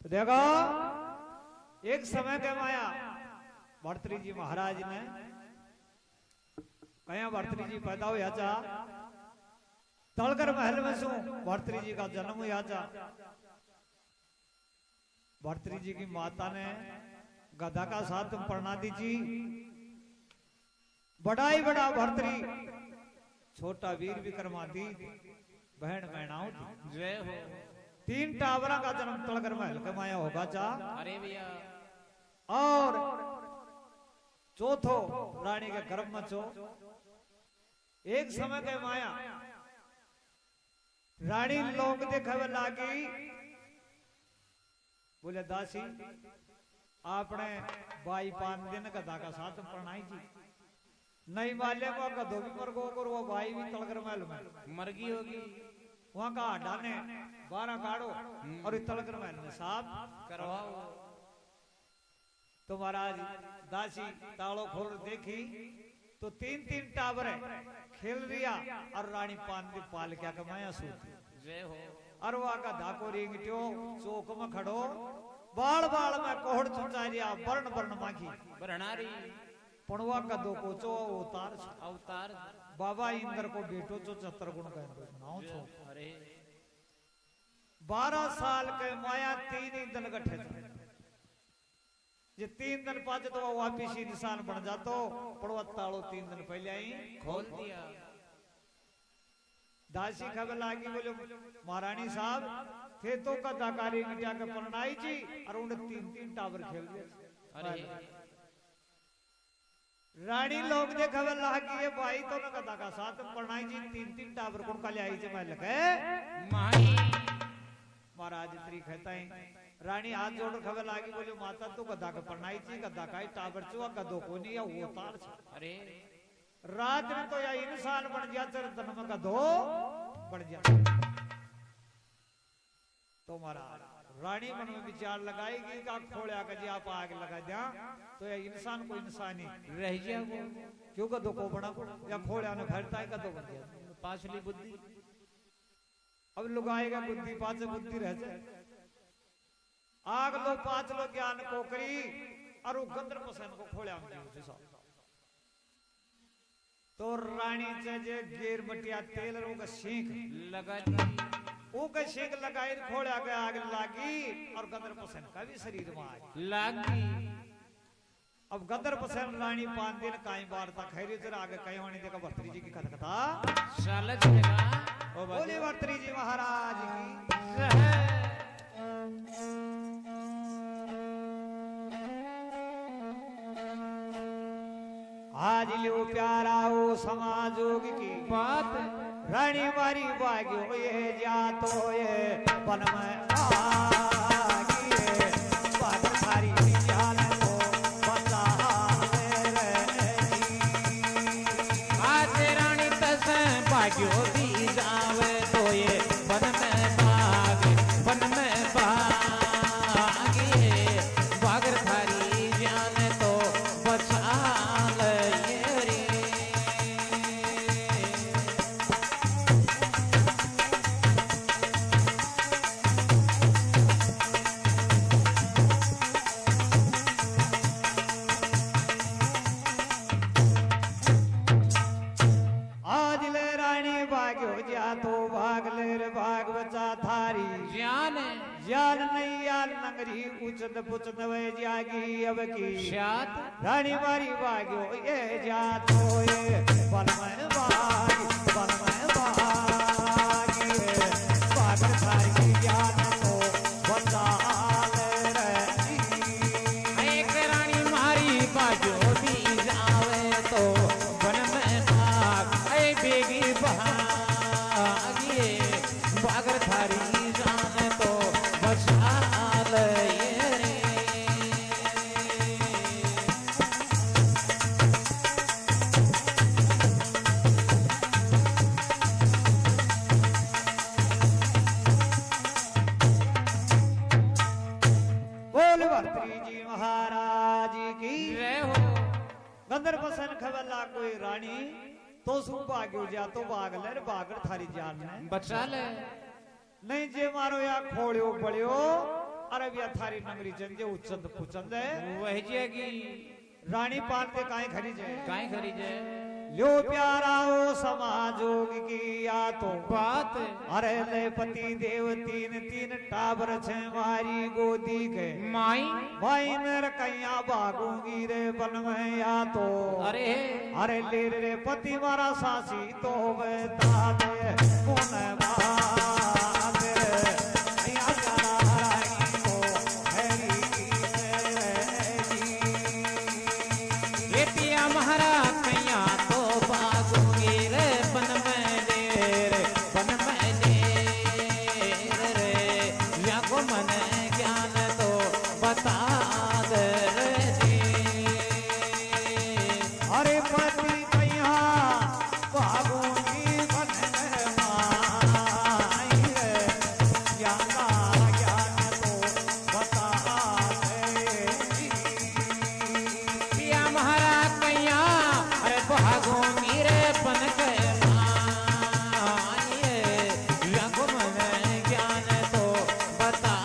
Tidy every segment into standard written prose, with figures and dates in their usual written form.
तो देखो एक समय के माया भर्तृ जी महाराज ने कया भर्तृ जी पैदा हुआ चा तलकर महल में सू भर्तृ जी का जन्म हुआ चा। भर्तृ जी की माता ने गधा का साथ पढ़ना दीजी। बड़ा ही बड़ा भर्तृ छोटा वीर विक्रमादी बहन बहनाओं जय हो। 3 टावरा का जन्म तलकर महल के माया होगा चा। अरे भैया और चौथो रानी के गर्भ में चो। एक समय के माया रानी लोग देखे लागी बोले दासी आपने बाई 5 दिन गधा का साथ प्रणाई जी नहीं माल्य को गधो भी मर गो और वो भाई भी तलकर महल में मर गई होगी। वहां का डाने 12 काढ़ो और तलकर महल में साफ करवाओ। तो महाराज दासी तालो खोल देखी तो 3 टावर खेल रिया और रानी पान भी पाल क्या कमाया सूत। जय हो। अरवा का धाको रिंगट्यो चौक में खड़ो बाल बाल में कोहड़ चुचा रिया वर्ण वर्ण माखी बरनारी पणवा का दो को चो अवतार अवतार बाबा इंद्र को बेटो चो 74 गुण कह नाउ छो। अरे 12 साल के माया 3 ही दिन गठे जे 3 दिन पाचे तो वापिस ही इंसान बन जातो पड़वा तालो 3 दिन पहले ही खोल दिया। दासी खबर लागी बोले महारानी साहब थे तो का दाकारी मिटा के परनाई जी और उन 3 टावर खेल दिए। अरे रानी लोग दे खबर लागी ये भाई तो न कदा का साथ परनाई जी 3 टावर कौन का ले आई जे मैं लगे माही महाराज त्री कहता है रानी हाथ जोड़ खबर लागी बोले माता तो गदा का परनाई जी गदा का टावर चुआ गदो को नहीं या वो तार छ। अरे रात में तो या इंसान बन जा तन में गधो बन जा। तो महाराज रानी मन में विचार लगाएगी का खोड़ा का जी आप आग लगा दिया तो या इंसान को इंसानी रह गया वो क्यों गधो को बना या खोड़ा ने भरता है गधो बन गया। पाछली बुद्धि अब लुगाएगा बुद्धि पांच बुद्धि रह जाए आग लो 5 लो ज्ञान को करी और वो गंदर पसंद को खोड़ा तो रानी जे गेर मटिया तेल रो का सीख लगा वो का सीख लगाई खोड़ा के आग लागी और गंदर पसंद का भी शरीर में आग लागी। अब गंदर पसंद रानी 5 दिन काई बार तक खैरी जरा आगे कहीं होने देखा भर्तृ जी की कथा साला चलेगा ओ बोले भर्तृ जी महाराज की आज लियो प्यारा ओ समाजोग की बात रानी मारी बाग्यो ये जातो ये वन में आगी ये बात सारी जान को बता मेरे जी। आज रानी तस भाग्यो दी जावे तो ये वन में भाग वन में भागे बागर थारी जान तो बचा जान नहीं यार नंगरी उचत पुचत वे जागी अब की शात रानी मारी बाग्यो ये जातो ये बल में बागी बल में बागी बागर सारी जान तो बता रे एक रानी मारी बाग्यो दी जावे तो वन में भाग ऐ बेगी भागिए बागर थारी जान तो बचा गंदरपसन खबरला कोई रानी तो सु भाग्यो जा तो भागले बागर थारी जान ने बचा ले नहीं जे मारो या खोलियो पड़ियो अरे भी थारी नगरी जंजे उचंद पुचंद है वही जाएगी रानी पान के काहे खरीजे काहे खरीजे लो प्यारा ओ समाजोग की या तो बात अरे ले पति देव तीन तीन टाबर छे मारी गोदी के माई भाई मेरे कैया भागूंगी रे बन में या तो अरे अरे ले रे पति मारा सासी तो बता दे कौन बात कैया प्यारा रानी को हैरी की ये पिया महाराज कैया तो बागूंगी रे बन में रे बन में रे या को मन ज्ञान तो बता दे रे अरे पति कैया भागूंगी बन में माई रे ज्ञान तो बता दे पिया महाराज कैया अरे भागूंगी रे बन के माई रे या को मन ज्ञान तो बता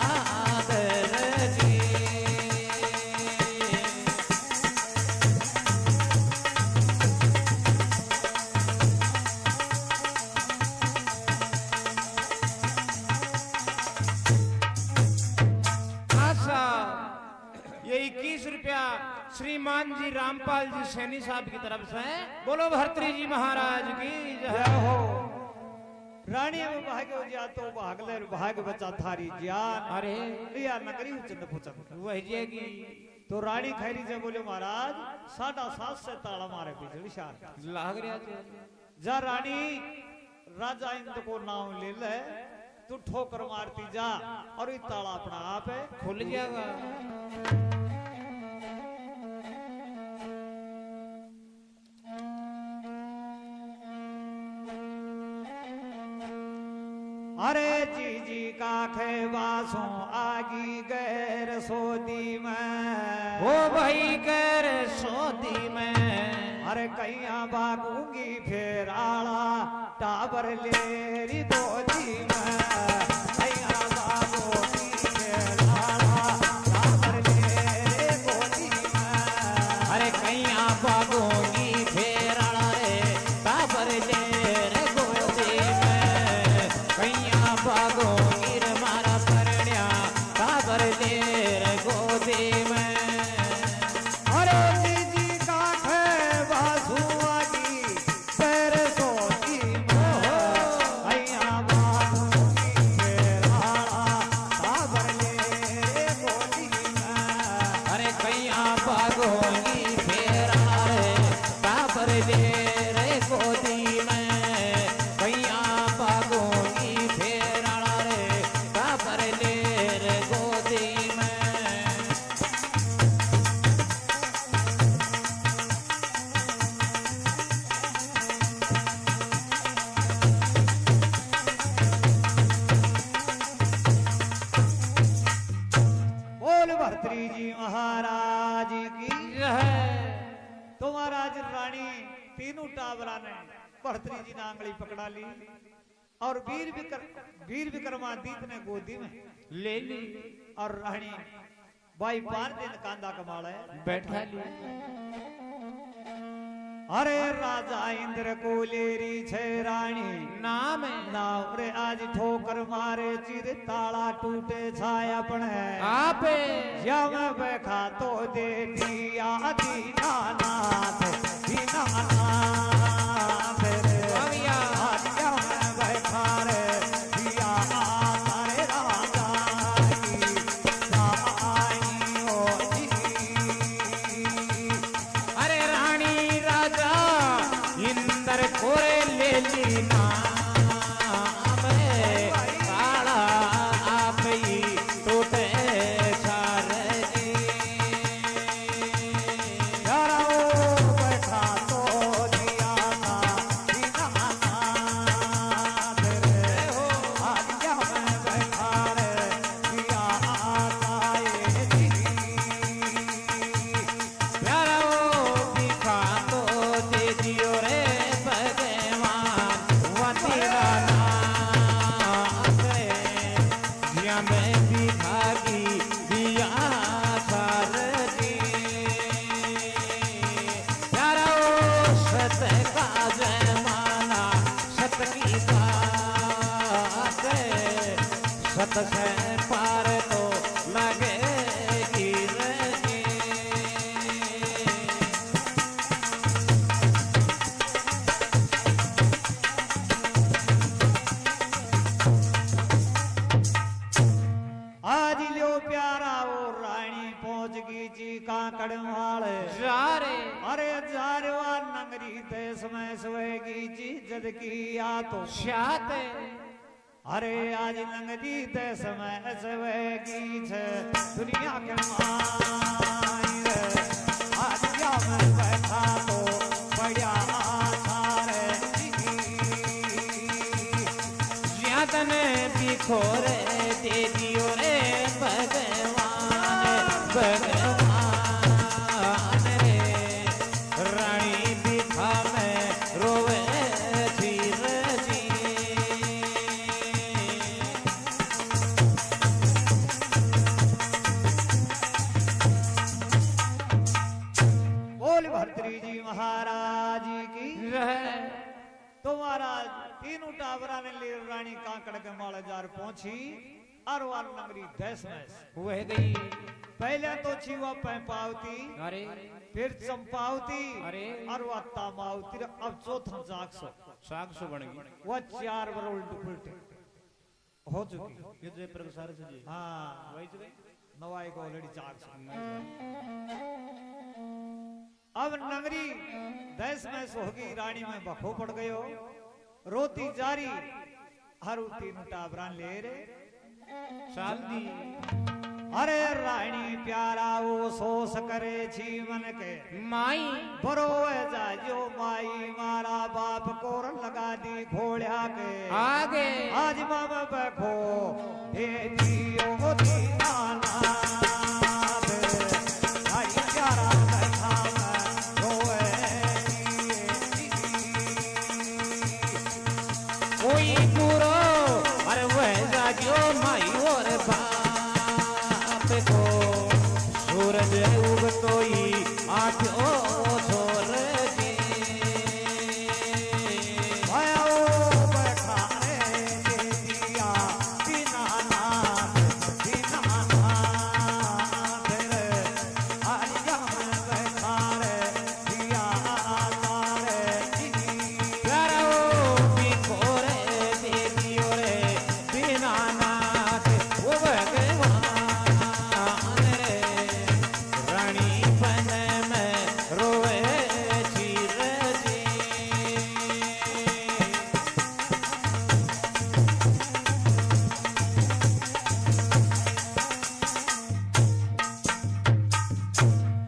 दे रे जी आशा ये 21 रुपया श्रीमान जी रामपाल जी सैनी साहब की तरफ से बोलो भर्तृ जी महाराज की जय जय हो रानी में भाग्य हो जा तो भागले भाग्य बचा थारी ज्ञान अरे लिया नगरी उचंद पुचंद वही जाएगी तो रानी खैरी से बोले महाराज 7.5 से ताला मारे बिजली शार लाग रहा थे जा रानी राजा इंद्र को नाम ले ले तू ठोकर मारती जा और ये ताला अपना आप है खुल जाएगा अरे जी जी का खेवासों आगी गैर सोदी में वो भाई कर सोदी में अरे कैया भागूंगी फिर आला टाबर लेरी गोदी में कैया भागूंगी फिर आला टाबर लेरी गोदी में अरे कैया बागोगी फेरा रे टाबर ले रे गोदी में कैया बागोगी रे मारा परण्या टाबर ले रे गोदी में अरे जी जी का खेवासों आगी गैर सोदी में कैया भागूंगी फिर आला टाबर लेरी गोदी में अरे कैया बागोगी फेरा रे टाबर ले रे गोदी में कैया बागोगी फेरा रे टाबर ले रे गोदी में बोल भर्तृ जी महाराज की है तो महाराज रानी तीनों टावरा ने भर्तृ जी ने आंगली पकड़ा ली और वीर विक्रमादित्य ने गोदी में ले ली और रानी बाई 5 दिन कांदा कमाल है बैठा ली अरे राजा इंद्र को लेरी छे रानी नाम है नाव रे आज ठोकर मारे चिर ताला टूटे छाया पण है आप जब बैठा तो देती आदि नानाथ दीनानाथ रे भैया जब बैठा रे दिया तारे राजा की साई हो जी अरे रानी राजा इंदर कोरे ले ली नाम रे काला आप ही टूटे सारे जी यारा ओ बैठा तो दिया पार तो लगेगी रजी। आज लो प्यारा वो रानी पहुंच गई जी काकड़ वाले जा रे अरे जारवा नगरी देश में सोएगी जी जद की आ तो शात अरे आज नगरी देश में सोएगी छे दुनिया के माई रे आज या में बैठा तो बढ़िया सारे ज्यादा तने बिखोरे दे दियो रे भगवान भगवान रे रानी बिखा में रोवे धीर जी। बोल भर्तरी जी महाराज की रह तो महाराज तीनों टावरा ने ले रानी काकड़ के माले जार पहुंची और वाल नगरी देश में वह गई पहले तो छीवा पैपावती अरे फिर चंपावती अरे और वह तामावती अब चौथा जागसो साग सो बन गई वह 4 बार उल्टे पुलटे हो चुकी ये जो प्रसार से जी हाँ वही तो गई नवाई को ऑलरेडी जागसो अब नगरी देश में सोगी रानी में बखो पड़ गयो रोती जारी हर तीनों टाबरा ले रे साल दी अरे रानी प्यारा वो सोस करे छी मन के माई बरो जाजो माई मारा बाप कोर लगा दी घोड़िया के आगे आज माम बैठो हे जियो दीनाना भाई प्यारा बैठा रोए कोई पूरो अरे वह जाजो माई और बाप को सूरज उगतो ही आठो छोर जी भाया ओ बैठा रे दिया दीनानाथ दीनानाथ रे आलिया में बैठा रे दिया तारे करो बिखोरे देवियो रे दीनानाथ वो भगवान रे रानी बन में रोवे चीर जी।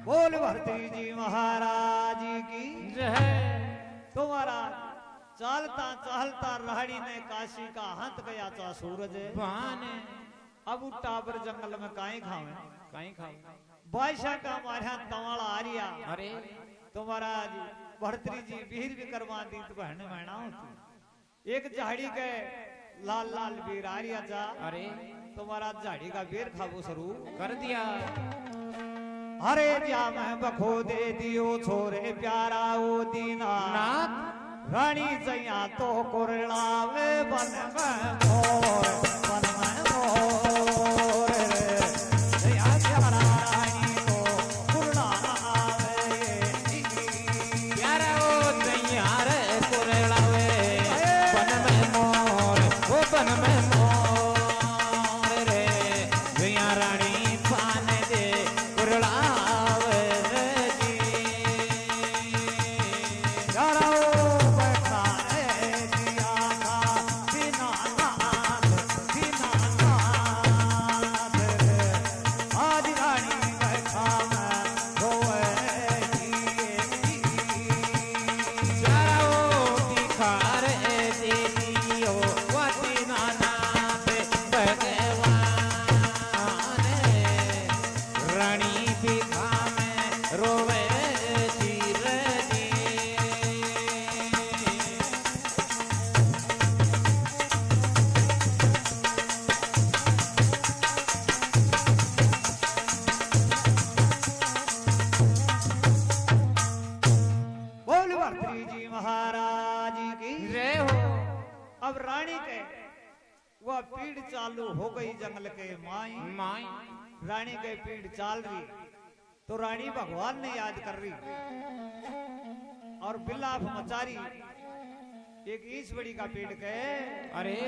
बोल भरती जी महाराज की जय तुम्हारा चलता चलता रानी ने काशी का हंत गया था सूरज भान अब वो टाबर जंगल में काई खावे कहीं खाओ बादशाह का मारा तवाड़ा आ रिया अरे तुम्हारा जी भरतरी जी वीर भी करवा दी तो बहन बहना होती एक झाड़ी के लाल लाल वीर आ रिया जा अरे तुम्हारा झाड़ी का वीर खाबो सरू कर दिया अरे जा मैं बखो दे दियो छोरे प्यारा ओ दीना नाथ रानी जया तो कुरलावे बन में मोर बन में मोर रे जया प्यारा रानी तो कुरलावे प्यारा ओ तैयार कुरलावे बन में मोर ओ बन में मोर रे भैया रानी पान दे कुरलावे जी प्यारा ओ बैठा रे दिया था दीनानाथ वह पीड़ चालू हो गई जंगल के माई माई रानी के पीड़ चाल रही तो रानी भगवान ने याद कर रही और बिलाप मचा रही एक ईस बड़ी का पेड़ के अरे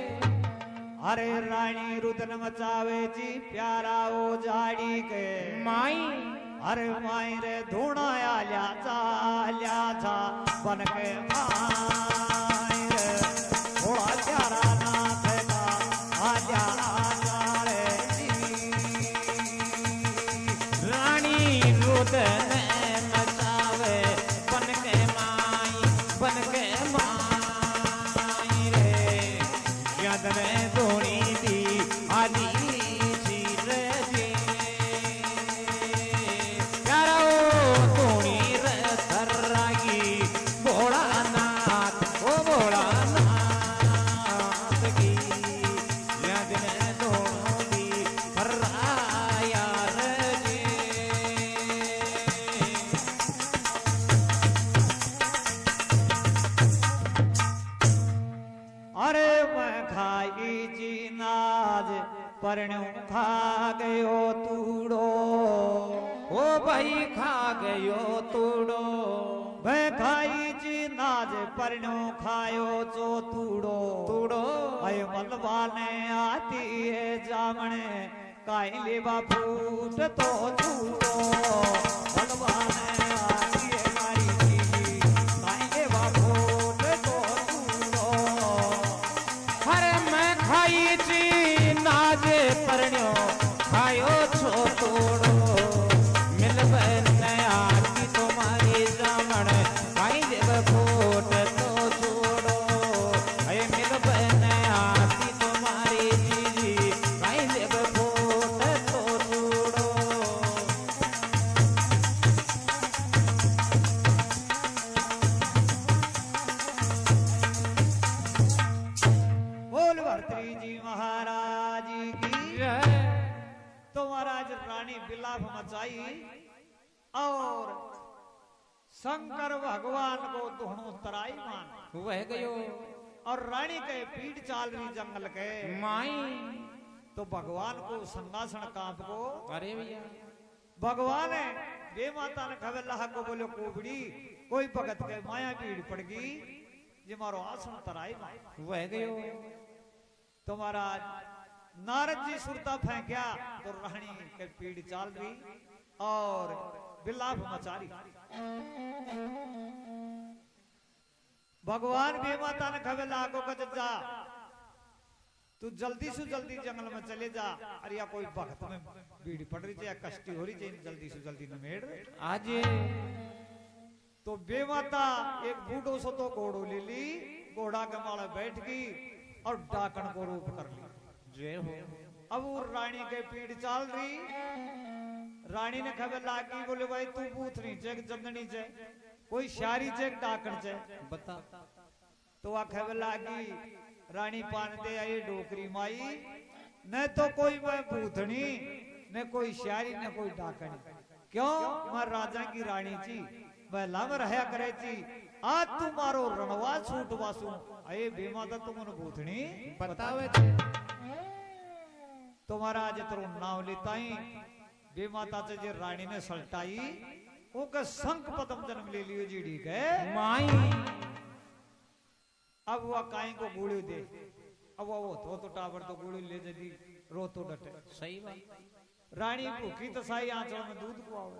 अरे रानी रुदन मचावे जी प्यारा ओ झाड़ी के माई अरे माई रे धूणा आल्या था बन के माई रे थोड़ा प्यारा नाथ का आल्या रे रानी रुदन मचावे बन के माई रे याद में धोनी दी आली परण्यों खा गयो तूड़ो ओ भाई खा गयो तूड़ो वह खाई जी नाज परण्यों खायो चो तूड़ो तूड़ो अय मलबा ने आती है जामने काई लेवा फूट तो तूड़ो मलबा ने आती है मारी जी काई लेवा फूट तो तूड़ो हरे मैं खाई जी नाजे परण्यो खायो छो तोड़ो मिलबन आती तुम्हारी जामण खाई देव फूट तो छोड़ो अये मिलबन आती तुम्हारी जीजी खाई देव फूट तो छोड़ो बोल भर्तरी जी महाराज तो महाराज रानी बिलाप मचाई और शंकर भगवान को दोनों तराई मान वह गयो और रानी के पीठ चाल रही जंगल के माई तो भगवान को संगासन कांप को अरे भैया भगवान है बे माता ने खबर लहा को बोलो कोबड़ी कोई भगत के माया भीड़ पड़ गई जे मारो आसन तराई मान वह गयो तो महाराज नारद जी सुरता फेंक्या तो रानी के पीड़ चाल रही और बिलाप मचा रही भगवान भी माता ने खबर लागो कच जा तू जल्दी से जल्दी जंगल में चले जा अरे या कोई भक्त में भीड़ पड़ रही या कष्टी हो रही चाहिए जल्दी से जल्दी नमेड़ आज तो बेमाता एक बूढ़ो सो तो घोड़ो ले ली घोड़ा के माला बैठ गई और डाकण को रूप कर ली जय हो अब वो रानी के पीड़ चाल रही रानी ने खबर लागी बोले भाई तू पूथनी चेक जंदनी चे कोई शारी चेक डाकण चे बता तो वह खबर लागी रानी पान दे आई डोकरी माई न तो कोई मैं पूथनी न कोई शारी न कोई डाकणी क्यों मैं राजा की रानी थी वह लम रहा करे थी आज तुम्हारो रणवा छूट वासू अये बेमाता तुम पूथनी बतावे तो महाराज तेरो नाव लेताई बेमाता से जे रानी ने सल्टाई ओके संक पदम जन्म ले लियो जीड़ी के माई अब वह काई को गुड़ी दे अब वो तो टावर तो गुड़ी ले जदी रो तो डटे सही बात रानी भूखी तो साई आंचल में दूध को आओ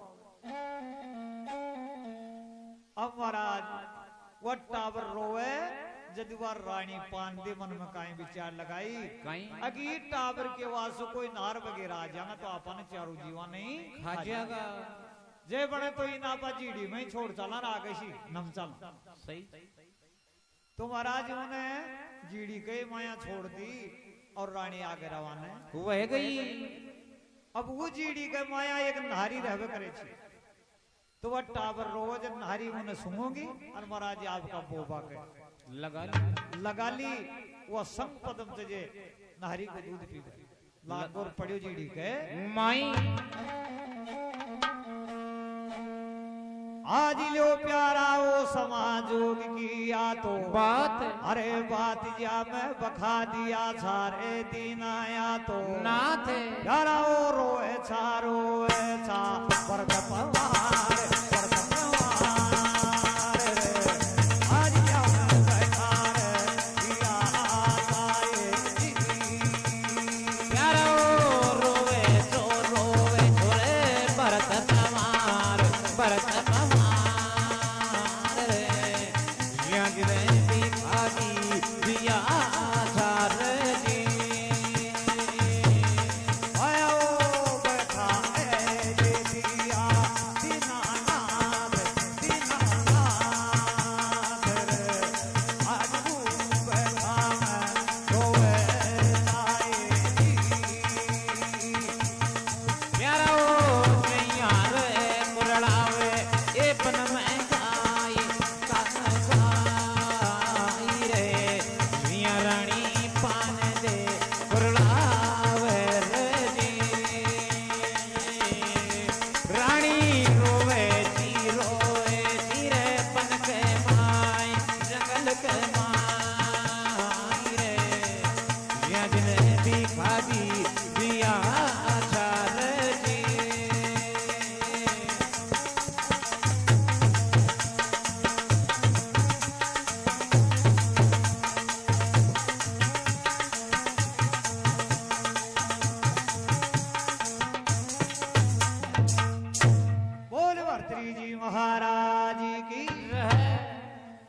अब महाराज वह टावर रोवे जदुआर रानी पान दे मन में काई विचार लगाई अगी टावर के वासु कोई नार वगैरह आ जाना तो अपन चारू जीवा नहीं खा जाएगा जय बने तो इन आपा जीड़ी में छोड़ चला ना आगे सी नम चल सही तो महाराज उन्हें जीड़ी के माया छोड़ दी और रानी आगे रवाना वह गई अब वो जीड़ी के माया एक नारी रहवे करे छे तो वह टावर रोज नारी उन्हें सुनोगी और महाराज आपका बोबा के लगा ली वो संग पदम से जे नारी को दूध पी गई लागोर पड़ियो जीड़ी के माई आज लो प्यारा वो समाजोग किया तो बात अरे बात जा मैं बखा दिया सारे दिन आया तो नाथ प्यारा वो रोए छा परत पवार परत पवार रे आज जा मैं बखा दिया सारे प्यारा रोवे छोरे भरत पवार भरत पवार रे यज्ञ भिखारी दिया चार जी आया वो बैठा है दे दिया दीनानाथ रे आज वो बैठा मैं रोए जाए प्यारा मैया रे मुरड़ावे ए पन में गाई रे मिया रानी पान दे मुरड़ावे रे जी रानी रोवे जी रे पन के माई जंगल के माई रे यज्ञ भिखारी दिया चार जी बोल भर्तृ जी महाराज की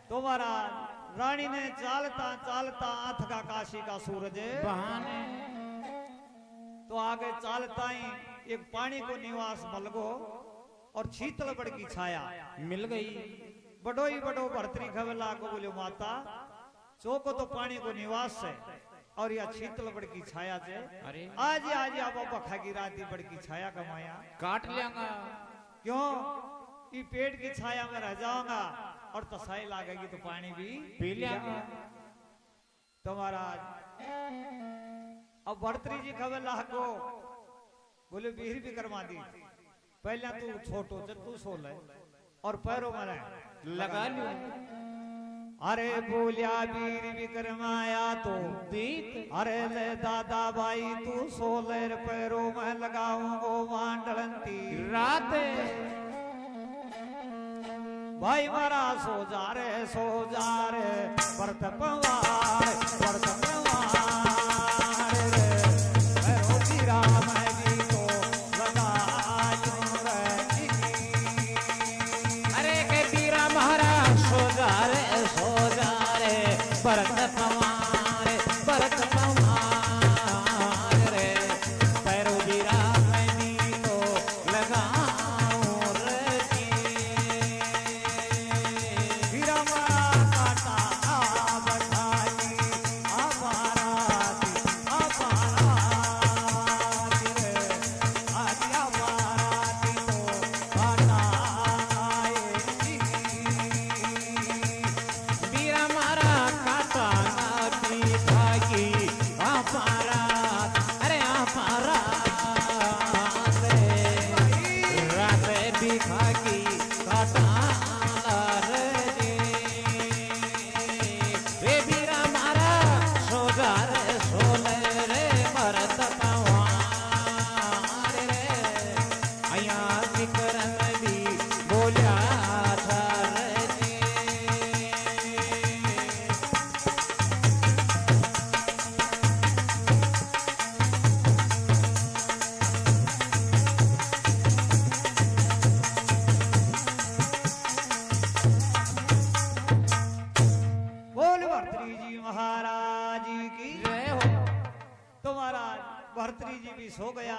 तो महाराज रानी ने चालता चालता आथ का काशी का सूरज बहाने तो आगे चालता ही एक पानी को निवास मलगो और शीतल बड़ की छाया मिल गई बड़ो ही बड़ो भर्तरी खबला को बोलो माता चौको तो पानी को निवास है और यह शीतल बड़ की छाया से अरे आज आप बखा की राती बड़ की छाया कमाया काट लेंगा क्यों ये पेट की छाया में रह जाऊंगा और तसाई लागेगी तो पानी भी पी लेंगा तो महाराज अब भर्तरी जी खबर लाको बोले बीर भी करवा दी पहले तू छोटो से तू सो ले और पैरों में रह लगा लू अरे बोलिया वीर विक्रमाया तो दीत अरे ले दादा भाई तू सोलेर पैरों में लगाऊंगो मांडलंती रात भाई मारा सो जा रे परत पवार रे पैरों की राम जी को लगायूं रे अरे के पीरा महाराज सो जा रे भरत पवार रे पैरो गिरा मैं तो लगाऊं रे हीरा मारा काटा बठाई अपाराती रे आज्ञा माराती तो काटा आए पीरा मारा काटा नाती भागी अपारा अरे अपारा रात भिखारी काटा रे बीरा मारा सोजा रे सोले रे भरत पवार रे अया विक्रम भी बोलिया था रे बोल भर्तरी जी महाराज की जय हो तो महाराज भर्तरी जी भी सो गया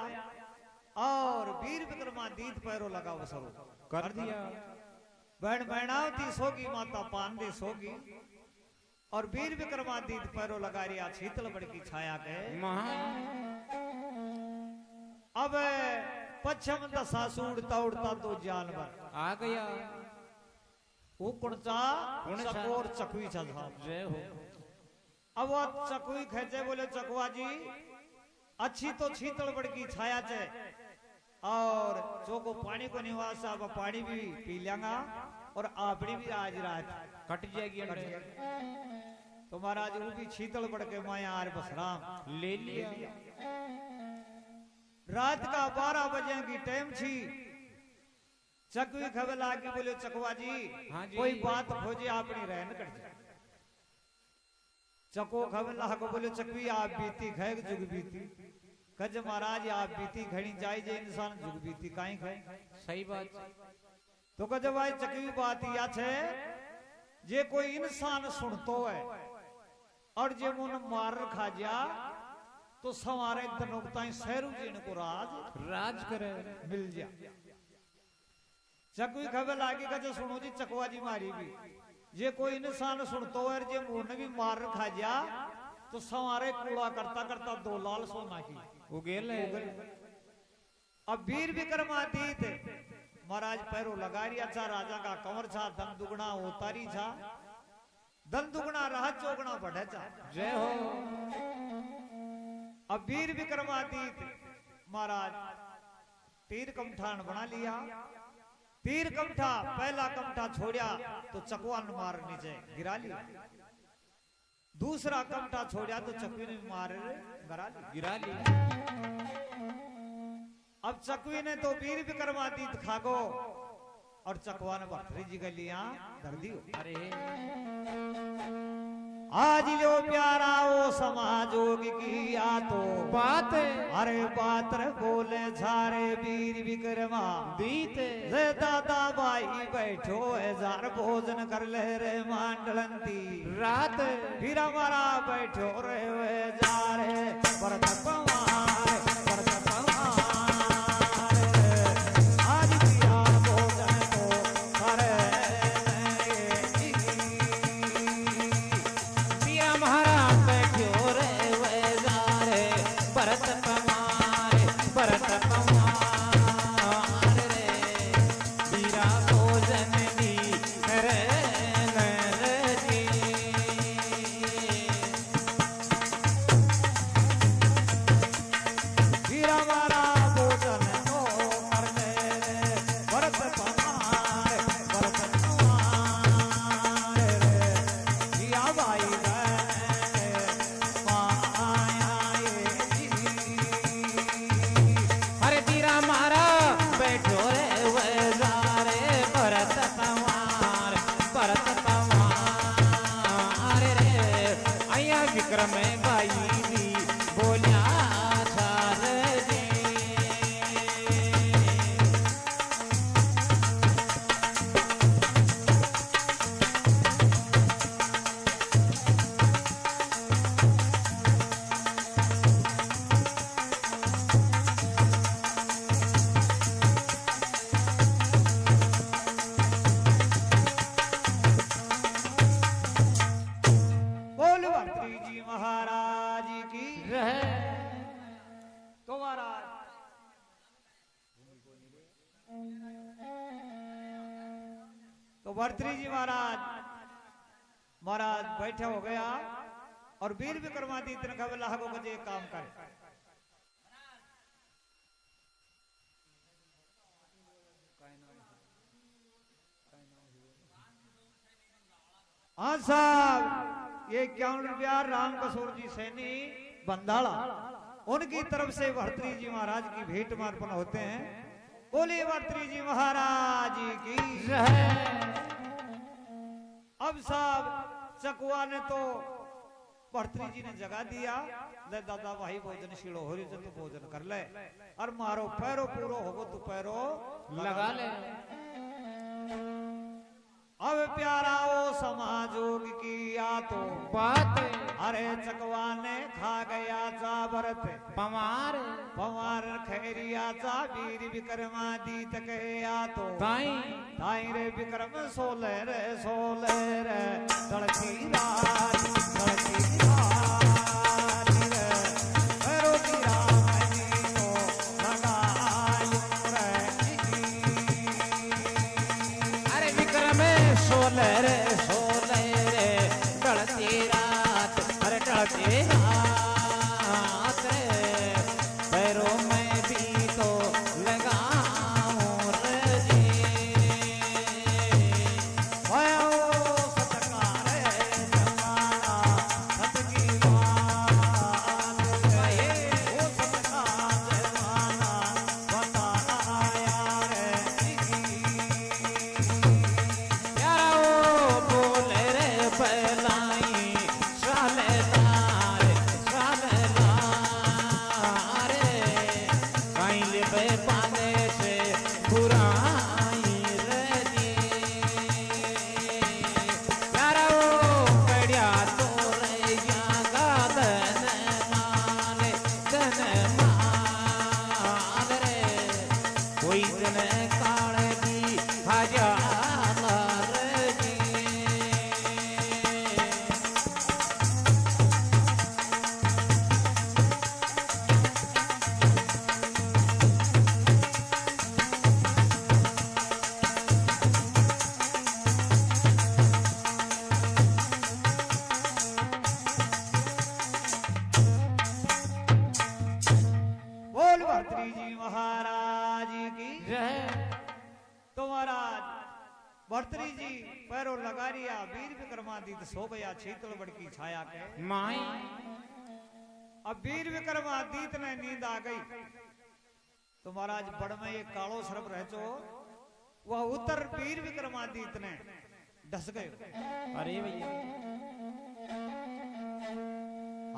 और वीर विक्रमादित्य पैरों लगा वो सब कर दिया बहन बहनावती सोगी माता पांडे सोगी और वीर विक्रमादित्य पैरों लगा रिया शीतल बड़ की छाया के महा अब पश्चिम दशा से उड़ता उड़ता तो जानवर आ गया उकड़चा उड़चा। चकोर चकवी था जय हो अब वो चकवी खेचे बोले चकवा जी अच्छी तो शीतल बड़ की छाया चे और जो को पानी को निवास अब पानी भी पी लेंगा और आपनी भी आज रात कट जाएगी कट अंडे। जाएगी। तो महाराज वो भी शीतल पड़ के माया आर बसराम ले लिया। रात का 12 बजे की टाइम थी। चकवी खबर लागी बोले चकवा जी, हाँ जी। कोई बात खोजे अपनी रहन कट जाए। चको खबर लागो बोले चकवी आप बीती खाए जुग बीती। कज महाराज आप बीती खड़ी जाए जे इंसान जुग बीती काई खाए। सही बात। तो कज भाई चकवी बात या छे जे कोई इंसान सुनतो है और जे मुन मार खा जा तो सवारे दनोकताई सहरू जी को राज करे मिल जा। चकवी खबर लागी का जो सुनो जी चकवा जी मारी भी जे कोई इंसान सुनतो है जे मुन भी मार खा जा तो सवारे कूड़ा करता करता 2 लाल सोना की उगेल अब वीर विक्रमादित्य महाराज पैरो लगा रिया था। राजा का कंवर था धन दुगना उतारी था। धन दुगना रहा चौगना बढ़े था। जय हो। अब वीर विक्रमादित्य महाराज तीर कमठान बना लिया। तीर कमठा पहला कमठा छोड़ा तो चकवान मार नीचे गिरा लिया। दूसरा कमठा छोड़ा तो चकवी ने मार गिरा लिया। अब चकवी ने तो वीर विक्रमादित्य खागो और चकवान भर्तरी जी के लिया धर दियो। अरे आज लो प्यारा वो समाजोग की या तो बात अरे बात रे बोले झारे वीर विक्रमा दीते रे दादा भाई बैठो है जार भोजन कर ले रे मांडलंती रात फिर हमारा बैठो रे वे जा रे भरत पवार भरत पवार आज दिया भोजन को करे मेरा महाराज बैठो रे वे जा रे भरत पवार रे वीरा भोजन दी रे नर जी। फिर हमारा भोजन को कर ले रे भरत पवार रे जिया भाई अरे तीरा मारा बैठो रे वे जा रे भरत पवार रे आया विक्रम भाई भी बोलिया छार जी। बोल भर्तृ जी महाराज की रह तो महाराज तो भर्तृ जी महाराज बैठे हो गया और वीर विक्रमादित्य ने कहा लाहगो के एक काम कर। हाँ साहब ये 51 रुपया राम कसूर जी सैनी बंदाला उनकी तरफ से भर्तृ जी महाराज की भेंट मार्पण होते हैं। बोले भर्तृ जी महाराज की अब साहब चकुआ ने तो भर्तृ जी ने जगा दिया ले दादा भाई भोजन शीलो हो रही तो भोजन कर ले और मारो पैरो पूरो होगो तो पैरो लगा ले। अब प्यारा वो समाजोग की या तो बात अरे चकवा ने खा गया चा भरत पवार पवार खैरिया चा वीर विक्रमादित्य कया तो ताई रे विक्रम सोले रे तड़की रात रे भैरो की राम जी को लगायूं रे अरे विक्रम सोले रे ढलती रात अरे ढलती रात रे पैरों में भी तो लगा माइल पे पाले से बुराई रजी प्यारा वो बढ़िया तो रे जागा धन मान रे कोई जन काले की खाजा बोल भर्तरी जी महाराज की तो महाराज भर्तरी जी पैरों लगा रिया वीर विक्रमादित्य सो गया शीतल बड़की छाया के माई अब वीर विक्रमादित्य ने नींद आ गई तो महाराज बड़ में एक कालो सर्प रहचो वह उत्तर वीर विक्रमादित्य ने डस गए अरे भैया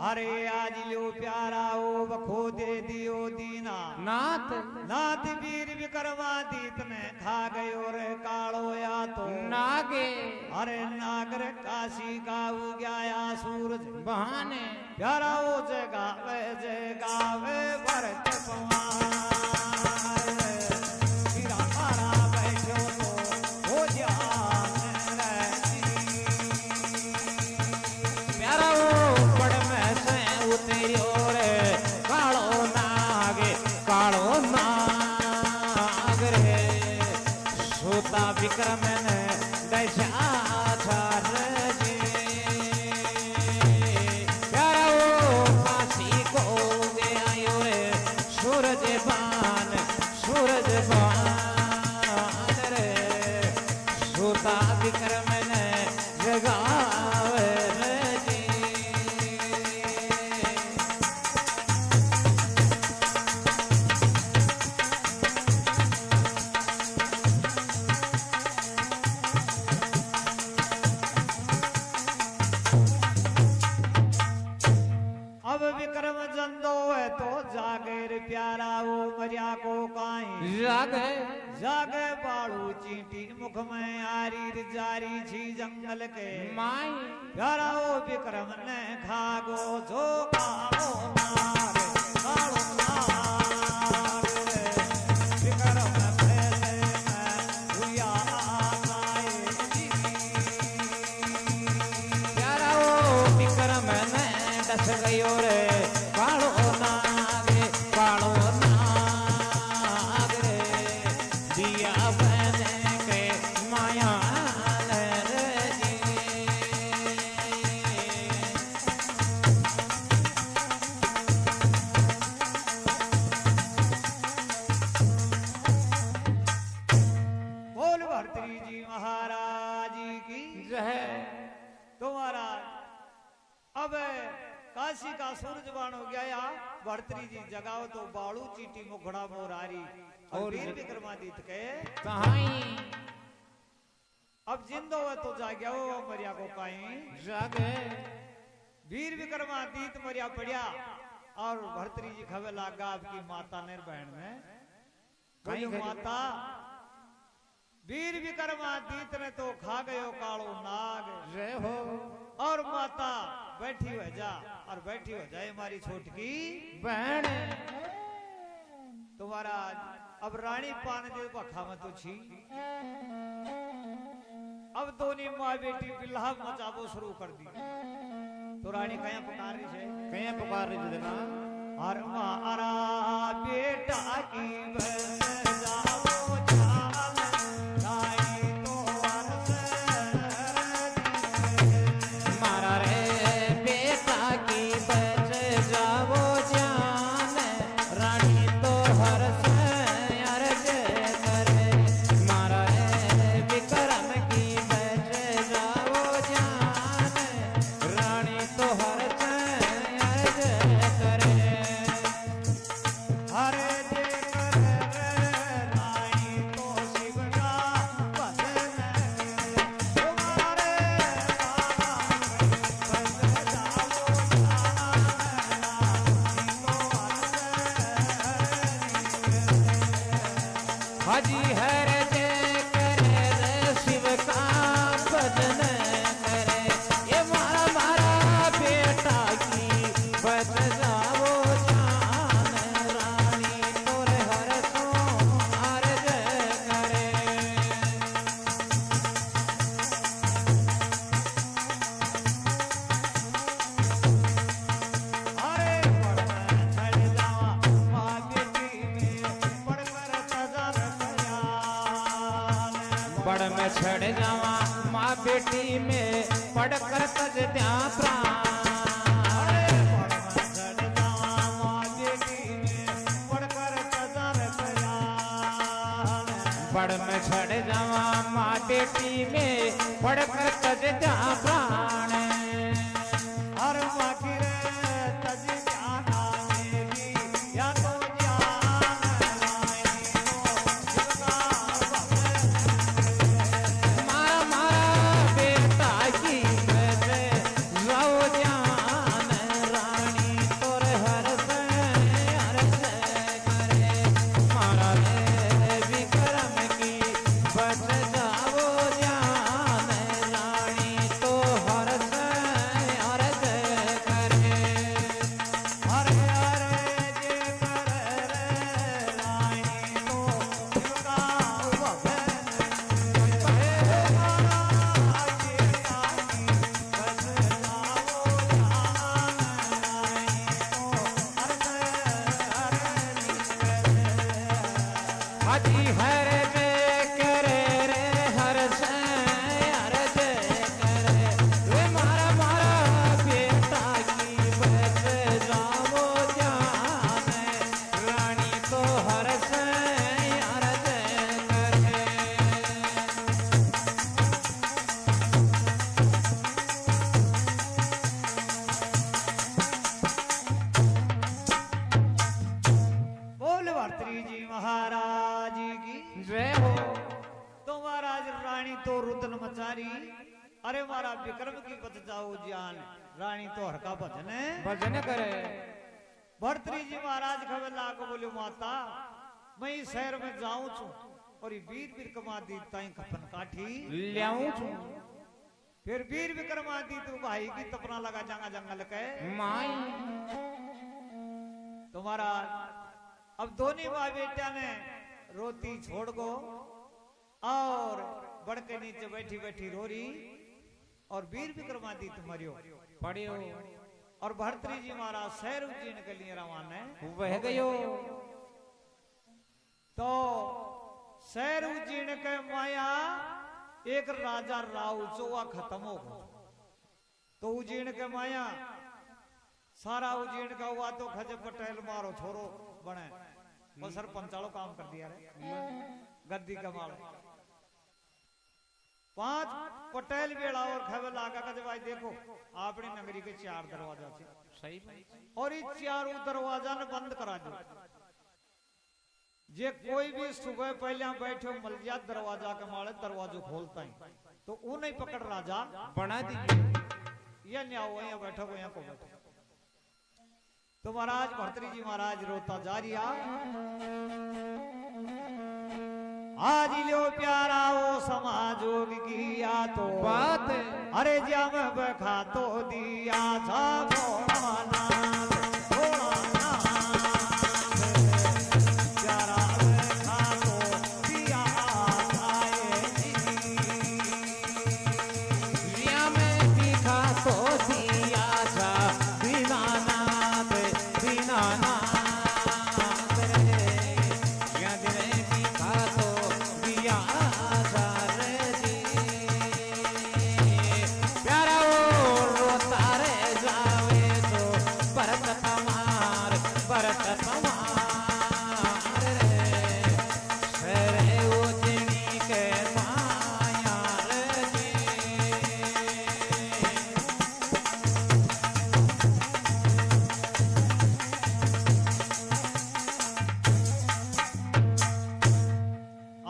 अरे आज लो प्यारा ओ बखो दे दियो दीना नाथ नाथ वीर विक्रमादित्य ने खा गयो रे कालो या तो नागे अरे नागर काशी का उग्याया सूरज बहाने प्यारा ओ जगावे भरत पवार हीरा तारा बैठो तो हो जान प्यारा वो बड़ में से उतरियो रे कालो नाग रे सोता विक्रम ने दशा छार जी प्यारा वो काशी को गया रे सूरज बान रे सोता विक्रम ने जगावे रे जी अब विक्रम जंदो है तो जागे रे प्यारा वो मरिया को काई जागे जागे बाड़ू चींटी मुख में आरी रे जारी छी जंगल के माई प्यारा वो विक्रम ने खागो जो कालो मार कालो मार रे विक्रम फैले में हुआ आए जी प्यारा वो विक्रम ने दस गयो रे कालो नाग रे दिया बने के माया रे जी बोल भर्तरी जी महाराज की जय तो महाराज अब काशी का सूरज बाण हो गया भर्तरी जी जगाओ तो बाड़ू चीटी मुखड़ा मोरारी और वीर विक्रमादित्य के कहाई अब जिंदो है तो जाग्या हो मरिया को काई जागे वीर विक्रमादित्य मरिया पड़िया और भर्तरी जी खबे लागा आपकी माता ने बहन में कहीं बोलो खड़ी- माता वीर विक्रमादित्य ने तो खा गयो कालो नाग जय हो और माता बैठी हो जा और बैठी हो जाए हमारी छोटकी बहन तुम्हारा अब रानी पान दे पखा में तो छी अब दोनों माँ बेटी बिल्हा मचाबो शुरू कर दी तो रानी कया पुकार रही है कहीं पुकार रही जदना और मारा बेटा की बन जाओ जान रानी तो मारा रे बेटा की बच जाओ जान रानी तो हर अर्ज करे मारा रे विक्रम की बच जाओ जान रानी तो हर अर्ज करे हरे जे कर हाजी हर जय करे रे शिव का भजन करे ये मारा मारा बेटा की बच जाओ जान रानी तोरे हर सो हर जय करे बड़ में छड़ जावा माँ बेटी में पढ़कर तज द्या प्राण बड़ में छड़ जावा माँ बेटी में पढ़कर तज द्या प्राण हर माखी रे तज जाना देवी या तो जान लाए शिवका मारा मारा बेटा की बजे जाओ जान रानी तोर हर से करे मारा रे विक्रम की बच जाओ जान रानी तो हर से करे हरे हरे जे कर रे लाए तो शिवका हाजी हर जय करे रे हर से हर जय करे वे मारा मारा बेटा की बच जाओ जान रानी तो हर से हर जय करे बोल भर्तरी जी महाराज की जय हो तो महाराज रानी तो रुदन मचारी अरे मारा विक्रम की बच जाओ जान रानी तो हर का भजन है भजन करे भर्तरी जी महाराज खबर लाको बोले माता मैं इस शहर में जाऊं छू और ये वीर विक्रमादित्य ताई खपन काठी ल्याऊं छू फिर वीर विक्रमादित्य तू भाई की तपना लगा जांगा जंगल के माई तुम्हारा अब दोनों माँ बेटा ने रोती छोड़ गो और बड़ के नीचे बैठी बैठी रोरी और वीर विक्रमादित्य मरियो पढ़ियो और भर्तरी जी महाराज शहर उज्जैन के लिए रवाना है वह गयो तो शहर उज्जैन के माया एक राजा राव चौवा खत्म हो गया तो उज्जैन के माया सारा उज्जैन का हुआ तो खज पटेल मारो छोरो बने वो सरपंचालो काम कर दिया रे गद्दी का माल 5 पटेल बेड़ा और खबर लागा का जब आज देखो आपने नगरी के 4 दरवाजा से सही और ये चारों दरवाजा ने बंद करा दो जे कोई भी सुबह पहले बैठे मल जा दरवाजा के माले दरवाजो खोलता है तो उन्हें पकड़ राजा बना दीजिए ये न्याओ यहाँ बैठो को यहाँ को बैठो तो महाराज भर्तरी जी महाराज रोता जा रिया आज लियो प्यारा वो समाजोग किया तो बात अरे जम बखा तो दिया था भोलानाथ, प्यारा बखा तो दिया था ये जी। दुनिया में दिखा तो दिया था दीनानाथ दीनानाथ रे याद में दिखा तो दिया था रे जी प्यारा वो रोता रे जावे तो भरत पमार रे रे उजनी के माया रे जी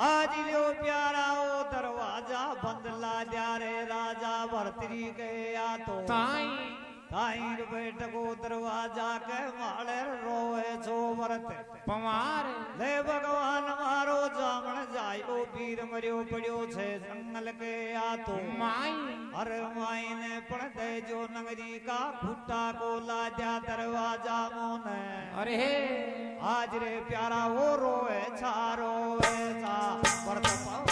आज लियो प्यारा वो दरवाजा बंद ला जा रे राजा भर्तरी गया तो ताई ताईर बैठको दरवाजा के माले रोए छो भरत पमार ले भगवान मारो जामन आयलो वीर मरियो पड़ियो छे जंगल के आतो माई अरे माई ने पण दे जो नगरी का फुट्टा को लाजा दरवाजा मोने अरे हे आज रे प्यारा वो रोए छा रोए छा परत पवार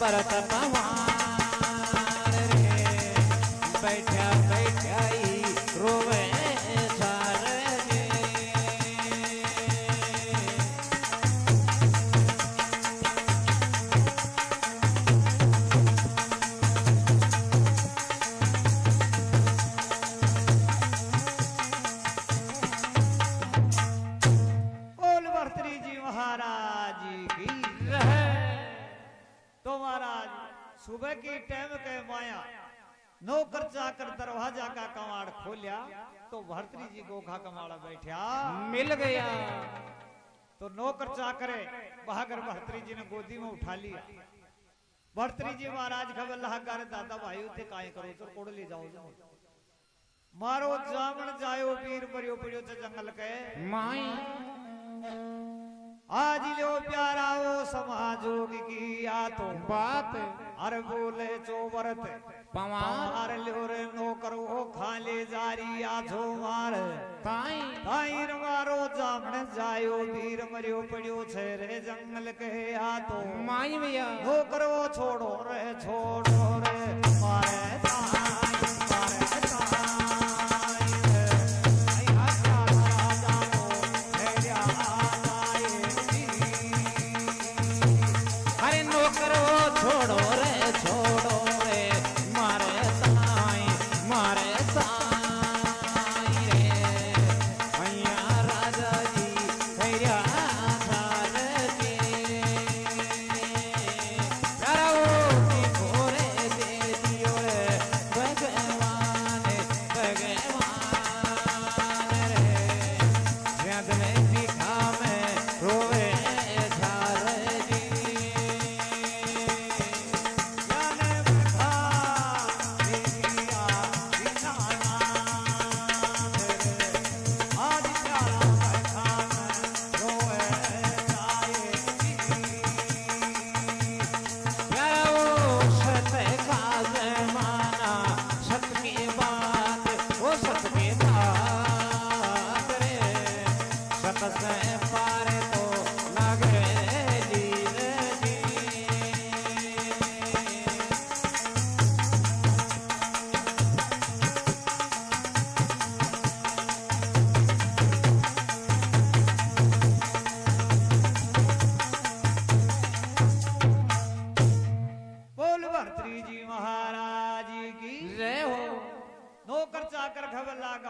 भरत पवार रे बैठा बैठा ही रोवे सार रे बोल भर्तृहरि जी महाराज की तो महाराज सुबह की टाइम के माया नौकर चाकर दरवाजा का कमाड़ खोलिया तो भर्तृहरि जी गोखा कमाड़ा बैठा मिल गया तो नौकर चाकरे बहाकर भर्तृहरि जी ने गोदी में उठा लिया भर्तृहरि जी महाराज खबर लहाकार दादा भाई उठे काय करो तो कोड़ ले जाओ मारो जामन जायो वीर मरियो पड़ियो च जंगल के माई आज लो प्यारा वो समाजोग की या तो बात अरे बोले चोबरत पवार लो रे नौकर वो खाले जारी आजो मार ताई ताईर मारो जामन जायो वीर मरियो पड़ियो छे रे जंगल के या तो माई भैया नौकर वो छोड़ो रे मारे छोड़ो रे मारे साई रे मैया राजा जी खैरिया थार के प्यारा वो घोरे दे दियो रे भगवान रे व्याध में दिखा में रोवे झार जी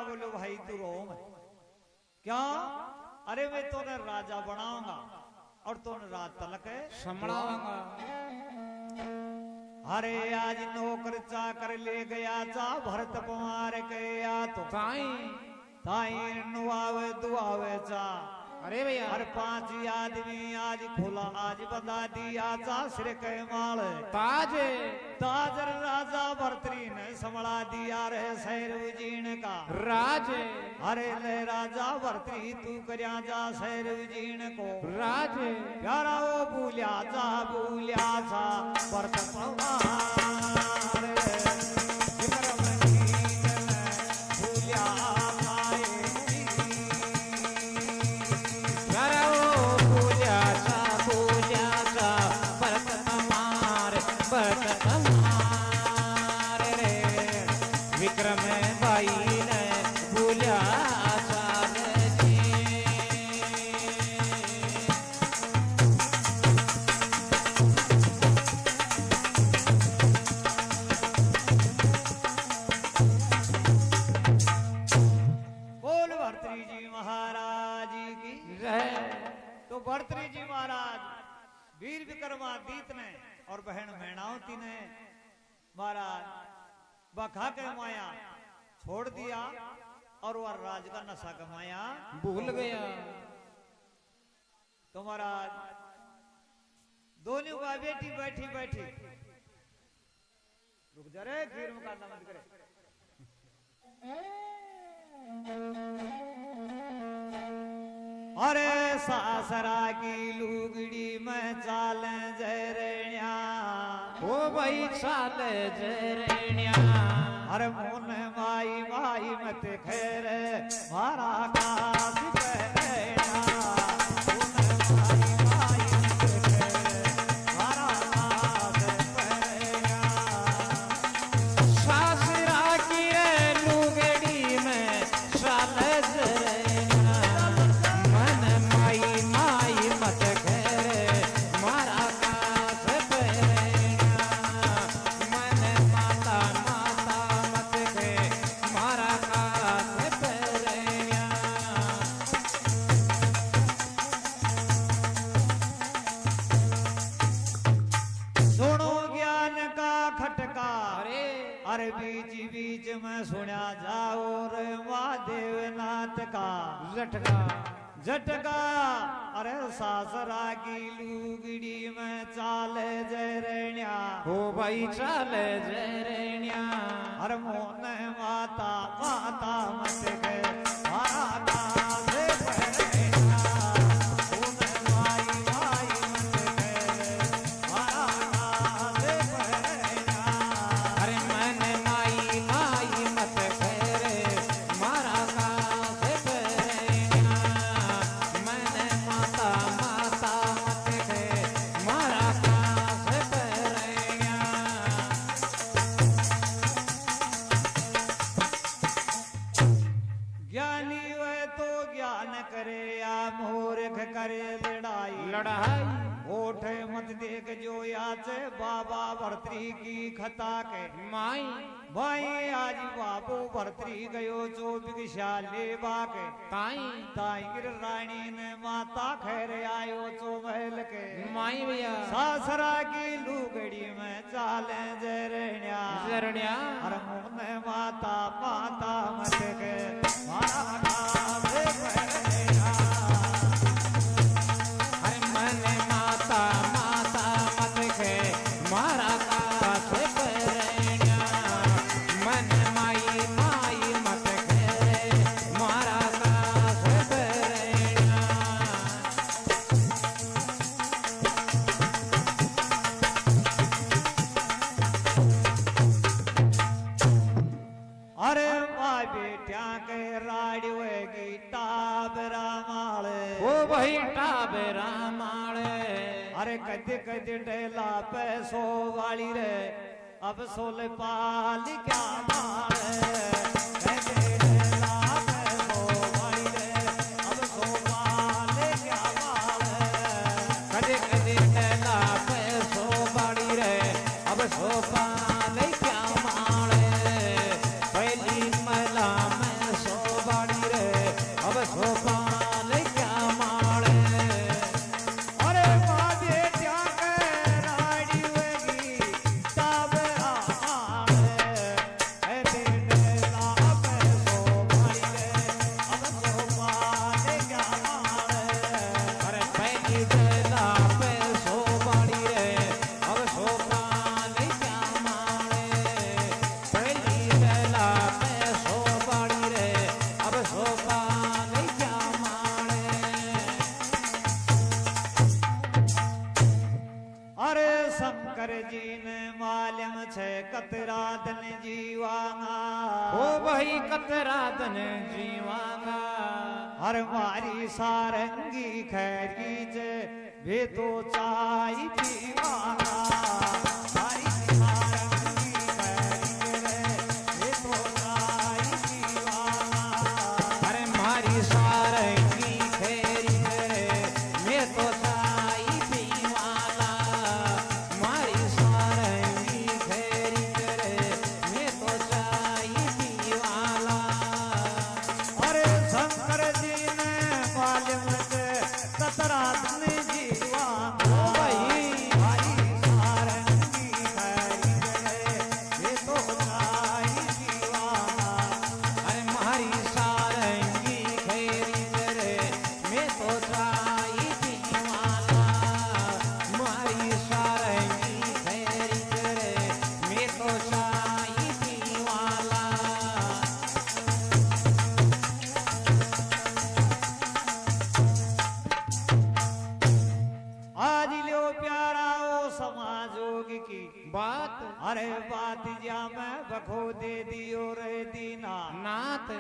बोलो भाई तू रो मत क्या अरे मैं तोने राजा बनाऊंगा और तोने राज तलक है संभळाऊंगा अरे आज नौकर चाकर ले गया चा भरत पवार गया तो ताई नुआवे दुआवे चा अरे भैया हर 5 आदमी आज खुला आज बता दिया चा सिर के माल ताज ताजर राजा भर्तृहरि ने संभला दिया रे शहर उजीण का राज अरे ले राजा भर्तृहरि तू करया जा शहर उजीण को राज प्यारा वो भूलिया जा भरत पवार भूलिया विक्रम भाई ने भूलिया बोल भर्तृहरि जी महाराज की तो भर्तृहरि जी महाराज वीर विक्रमादित्य ने और बहन मैनावती ने महाराज बखा के माया छोड़ दिया और वह राज का नशा कमाया भूल गया तो महाराज दोनों का माँ बेटी बैठी बैठी रुक जा रे खीर में काटना मत करे अरे सासरा की लुगड़ी में चाल जरण्या ओ भाई चाल जरण्या अरे मुन माई माई मत खैर मारा काश पहना अरे बीच बीच में सुना जाओ रे महादेव नाथ का झटका झटका अरे सासरा की लुगड़ी में चाल जरण्या हो भाई चाल जरण्या अरे मोन माता माता मत के मारा काज पहना मोन माई माई मत के मारा काज पहना अरे मन माई माई मत करे मारा काज पहना मन माता माता मत के मारा काज पहना ज्ञानी वह तो ज्ञान करे या मूर्ख करे लड़ाई लड़ाई ओठ मत देख जो याचे बाबा भर्तरी की खता के माई भाई आज बाबू भर्तरी गयो जो भिक्षाले बाके ताई ताईर रानी ने माता खैर आयो चो महल के माई भैया सासरा की लुगड़ी में चाले जरण्या जरण्या अरे मुन माता माता मत के मारा काज पहना अरे मन माता माता मत के मारा काज पहना मन माई माई मत के मारा काज पहना अरे माँ बेटिया के राड़ी होगी टाबरा माले ओ भाई टाबरा माले अरे कद कद डेला पैसो वाली रे अब सोल पाल क्या माले कद डेला पैसो वाली रे अब सो पाल क्या माले कदे कदे डेला पैसो बाड़ी रे अब सोपा ले क्या माले पहली मला में सो बाड़ी रे अब सोपा ले क्या माले अरे माँ बेटिया के राड़ी होगी टाबरा माले कद डेला पैसो वाली रे अब सो पाल क्या माले अरे पहली डेला पैसो बाड़ी रे अब सोपा ले क्या माले पहली डेला पैसो बाड़ी रे अब सोपा ले क्या माले अरे शंकर जी ने मालूम छे कतरा धन जीवाना ओ भाई कतरा धन जीवांगा हर मारी सारंगी खैरी जे वे तो चाय पीवाना मारी सारंगी खैरी रे वे तो चाय पीवाना अरे मारी सारंगी खेरी रे मैं तो चाय पीवाला मारी सारंगी खेरी रे मैं तो चाय पीवाला अरे शंकर जी ने मालूम छे कतरा धन जीवाना ओ भाई अरे बात जा मैं बखो दे दियो रे दीना नाथ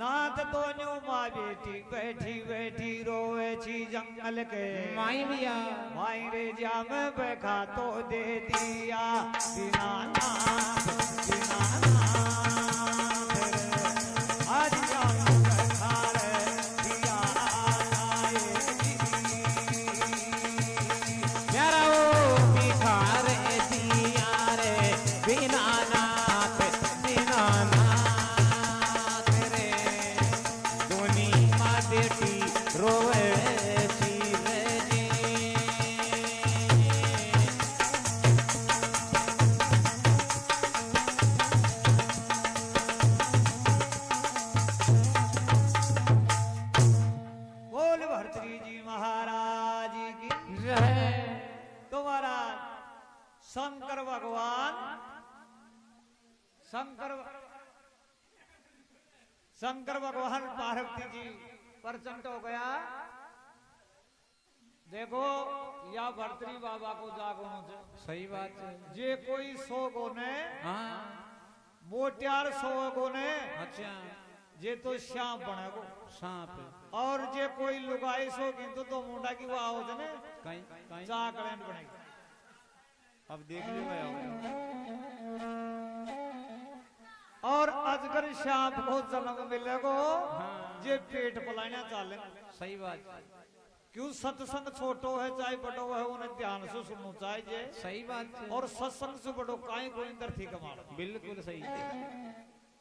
नाथ तो न्यू माँ बेटी बैठी बैठी रोवे छी जंगल के माई बिया माई रे जा मैं बैठा तो दे दिया दीनानाथ दीनानाथ आज जा मैं बैठा रे दिया नायक प्यारा वो भिखारे दिया रे दीनानाथ दीनानाथ रे दोनी माँ बेटी रोवे छी रे जी बोल भर्तरी जी महाराज की जय तुम्हारा शंकर भगवान शंकर भगवान पार्वती जी प्रचंड हो गया देखो या भर्तरी बाबा को जागोनो छे सही बात है जे कोई 100 गोने हाँ मोटियार 100 गोने अच्छा जे तो श्याम बनेगो सांप और जे कोई लुगाई 100 किंतु तो मुंडा की वो आओ जने कहीं कहीं चाकलेन बनेगी अब देख ले गया और अजगर श्याम को जन्म मिलेगो हाँ। जे पेट पलाइना चाले सही बात है क्यों सत्संग छोटो है चाहे बड़ो है उन्हें ध्यान से सुनना चाहिए सही बात है और सत्संग से बड़ो काई कोई अंदर थी कमाल बिल्कुल सही है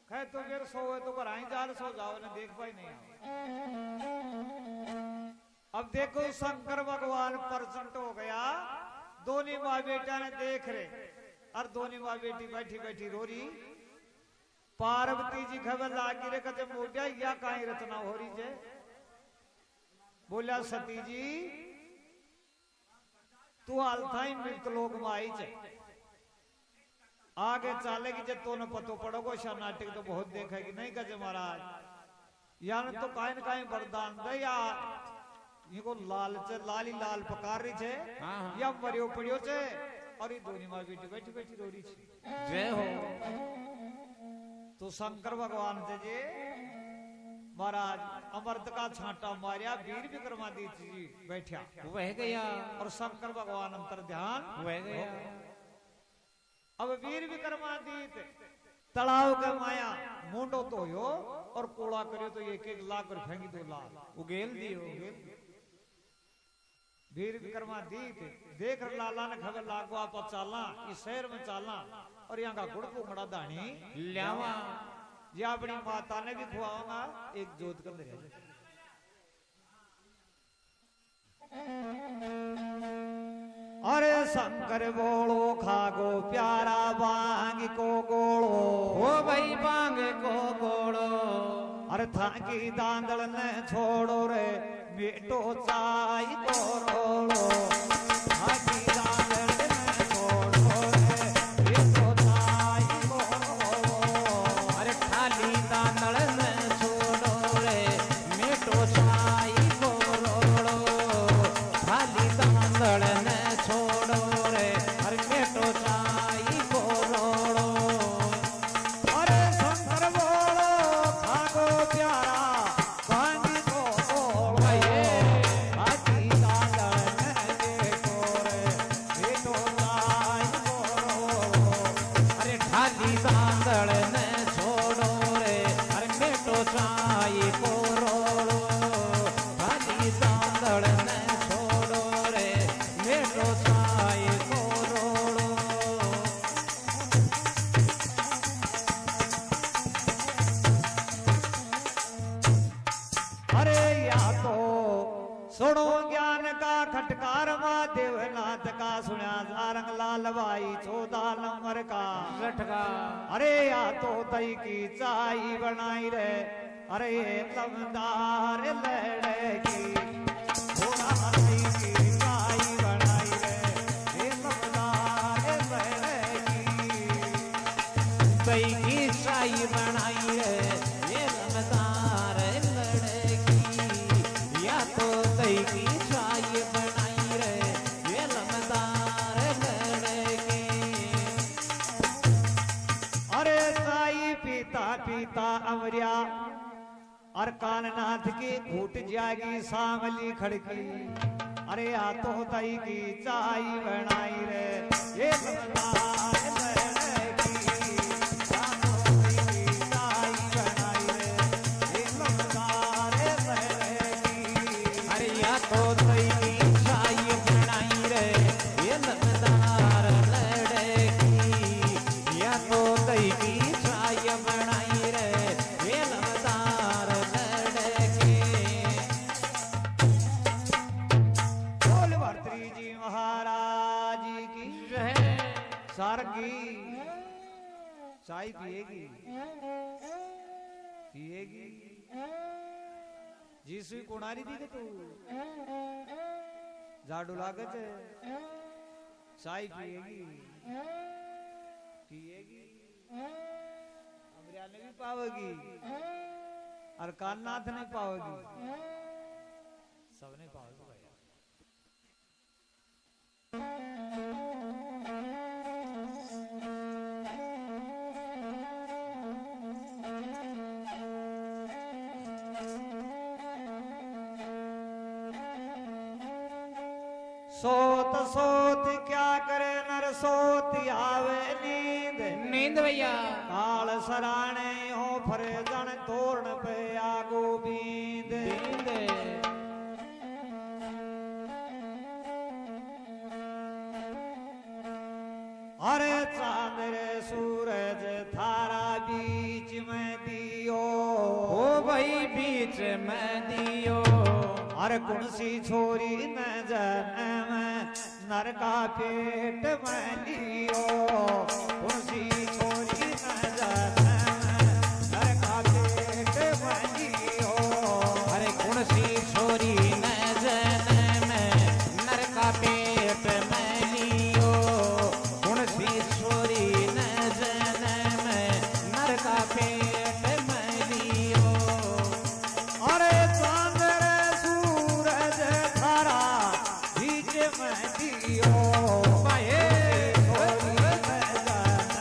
है तो फिर सो है तो घर आई जाल सो जाओ ने देख पाई नहीं अब देखो शंकर भगवान प्रसन्न हो गया दोनों माँ बेटा ने देख रहे और दोनों माँ बेटी बैठी बैठी रो रही पार्वती जी खबर लागी रे कते मोटिया या काई रचना हो रही है बोला सती जी तू हालथाई मृत लोक में आई छे आगे चलेगी जब तो न पतो पड़ोगो शा नाटक तो बहुत देखेगी नहीं कजे महाराज यार तो काइन काइन वरदान दे या इनको लाल चे लाली लाल पकार रही छे हाँ, हाँ। या मरियो पड़ियो छे और ये दोनी मां बेटी बैठी बैठी रो रही छे जय हो तो शंकर भगवान से जे महाराज अमृत का छांटा मारिया वीर विक्रमादित्य जी बैठा वह गया और शंकर भगवान अंतर ध्यान वह गया अब वीर विक्रमादित्य तालाब के माया मुंडो तो हो और कोड़ा करे तो एक एक लाख और फेंगी 2 लाख उगेल दियो वीर विक्रमादित्य देख लाला ने खबर लागो आप चालना इस शहर में चालना और यहाँ का गुड़ पुंगड़ा दानी ल्यावा ये अपनी माता ने भी खुआऊंगा एक जोत कर दे अरे शंकर बोलो खागो प्यारा बांग को गोलो ओ भाई बांग को गोड़ो अरे थाकी दांदल ने छोड़ो रे बेटो चाई को रोलो थाकी दांदल ने छोड़ो रे बेटो चाई को रोलो अरे खाली दांदल ने छोड़ो रे मेटो छाई को रोड़ो खाली दांदल ने छोड़ो रे अरे मेटो छाई को रोड़ो अरे शंकर बोलो खागो प्यारा बांगी को गोलो थाकी दांदल ने देखो रे बेटो चाई को रोलो अरे खाली दांदल ने छोड़ो रे अरे मेटो छाई को रोड़ो खाली दांदल ने छोड़ो रे मेटो छाई को रोड़ो अरे या तो सुनो ज्ञान का खटकार देवनाथ का सुना सारंग लाल भाई 14 नंबर का लटका अरे या तो दही की चाय बनाई रे अरे लमदार लड़की थोड़ा दही की चाय बनाई रे लमदार लड़की दही की शाही बनाई रे ये रमदार लड़की या तो दही की शाही बनाई रे ये रमदार लड़की अमरिया और काननाथ की फूट जाएगी सांवली खड़की। अरे हाथों तई की चाय बनाई रे ये समझदार लड़की। हाथों तई की चाय बनाई रे ये समझदार लड़की। अरे हाथों तई की चाय बनाई रे ये समझदार लड़की। हाथों तई की चाय बनाई रे ये समझदार लड़की। बोल भर्तृ जी महाराज की जय। सारगी चाय पिएगी पिएगी जिसवी कोणारी दी तू झाड़ू लागत है चाय पिएगी पिएगी अमरिया ने भी पावेगी और कालनाथ ने पावेगी सबने पावेगी भैया। सोत सोत क्या करे नर सोत आवे नींद। नींद भैया काल सराणे हो फरे जन तोरण पे आगो बींद। अरे चांद रे सूरज थारा बीच में दियो ओ भाई बीच में दियो। अरे कुणसी छोरी न जन्म नर का पेट में लियो। कुणसी छोरी न जन्म नर का पेट में लियो। अरे कुणसी छोरी न जन्म नर का पेट में लियो। कुणसी छोरी न जन्म नर का पेट में लियो। अरे चांद रे सूरज थारा बीच में दियो। माये छोरी न जन्म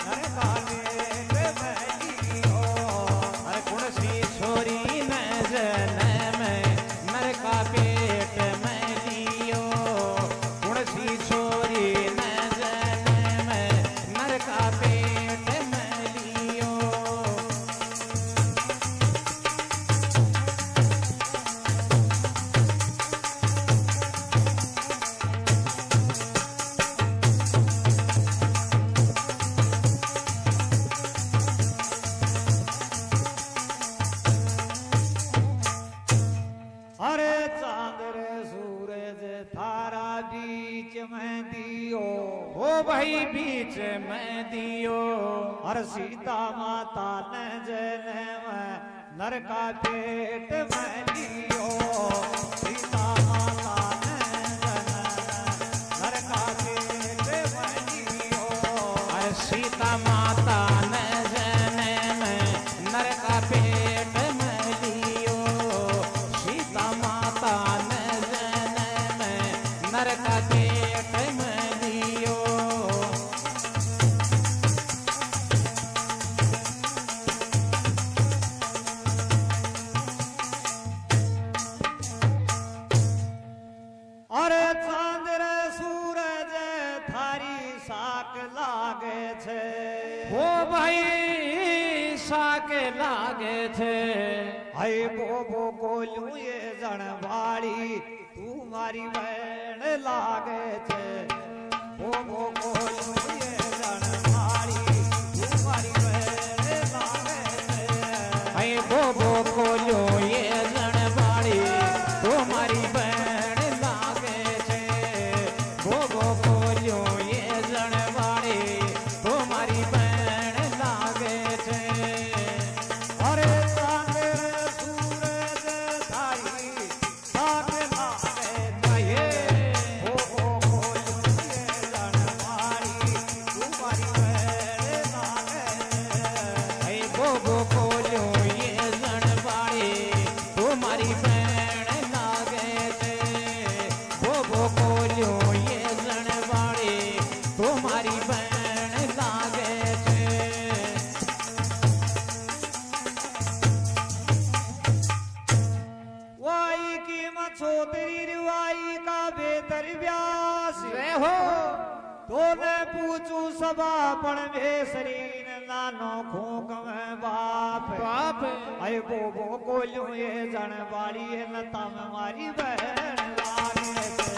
नर का पेट में लियो। अरे कुणसी छोरी न जन्म नर का पेट में लियो। कुणसी छोरी न जन्म नर का पेट में लियो। अरे चांद रे सूरज थारा बीच में दियो। ओ भाई बीच में दियो। अरे सीता माता ने जन्म नर का पेट में लियो। सीता माता ने जन्म नर का पेट में लियो। अरे सीता माता ने जन्म नर का पेट में लियो। सीता माता ने जन्म नर का पेट में लियो। अरे चांद रे सूरज थारी साक लागे छे। ओ भाई साक लागे छे। हाय बोबो कोलू ये जनवाड़ी तू मारी बहन लागे छे। बोबो कोलू ये जनवाड़ी तू मारी बहन लागे छे। हाय बोबो कोलो ये जनवाड़ी तुम्हारी बहन लागे छे। बोबो कोलो ये जनवाड़ी तुम्हारी बहन लागे छे। अरे चांद रे सूरज थारी साक लागे छे। ये बोबो कोलू तोने पूछू सभा पण भेसरीन नानो खूक में बाप बाप अय बोबो कोल्यो ये जन बाड़ी है नता में मारी बहन लागे से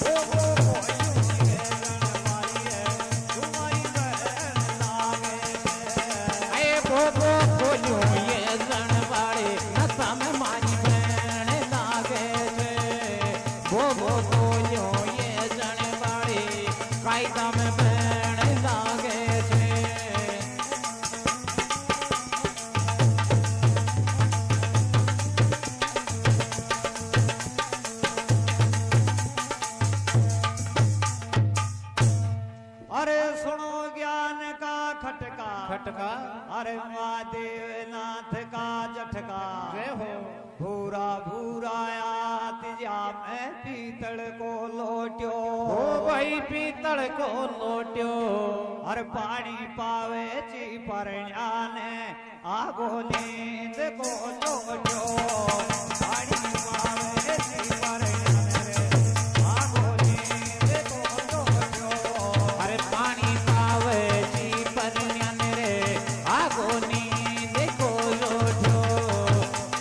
बोबो कोल्यो ये जन बाड़ी है तुम्हारी बहन लागे से अय बोबो कोल्यो ये जन बाड़ी नता में मारी बहन लागे से बोबो कोल्यो ये जन बाड़ी कायदा में बहन लागे से अरे सुनो ज्ञान का खटका खटका अरे महादेव नाथ का जठका जय हो भूरा भूरा तिजा में पीतल को लोट्यो ओ भाई पीतल को लोट्यो हर पानी पावे ची पर जाने आगो नींद को लोट्यो पानी पावे ची पर जाने रे आगो नींद को लोट्यो अरे पानी पावे जी परन्यान रे आगो नींद को लोट्यो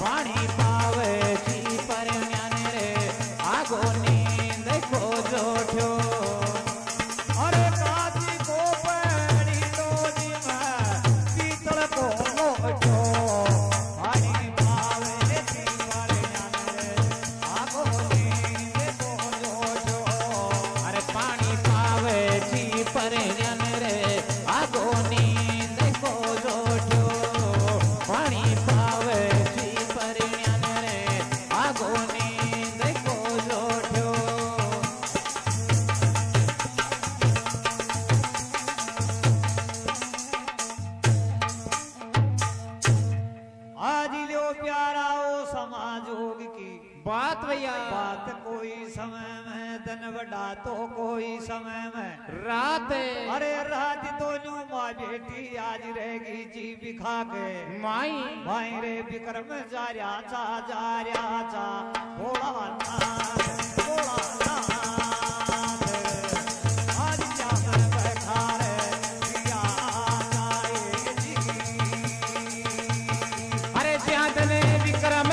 पानी पावे जी परन्यान रे आगो नींद को लोट्यो अरे काजी को पैड़ी डोली में पीतल को लोट्यो पानी पावे ची पर जाने रे आगो नींद को लोट्यो अरे पानी पावे जी परन्यान रे आगो नींद को लोट्यो पानी पावे जी परन्यान रे आगो नींद को लोट्यो आज लो प्यारा ओ समाजोग की बात भैया बात कोई समय में दिन बड़ा तो कोई समय में रात अरे रात दोनों माँ बेटी आज रहेगी जी बिखा के माई भाई रे विक्रम जा रहा चा भोला नाथ आज जा मैं बैठा रे पिया जाएगी अरे चांदने विक्रम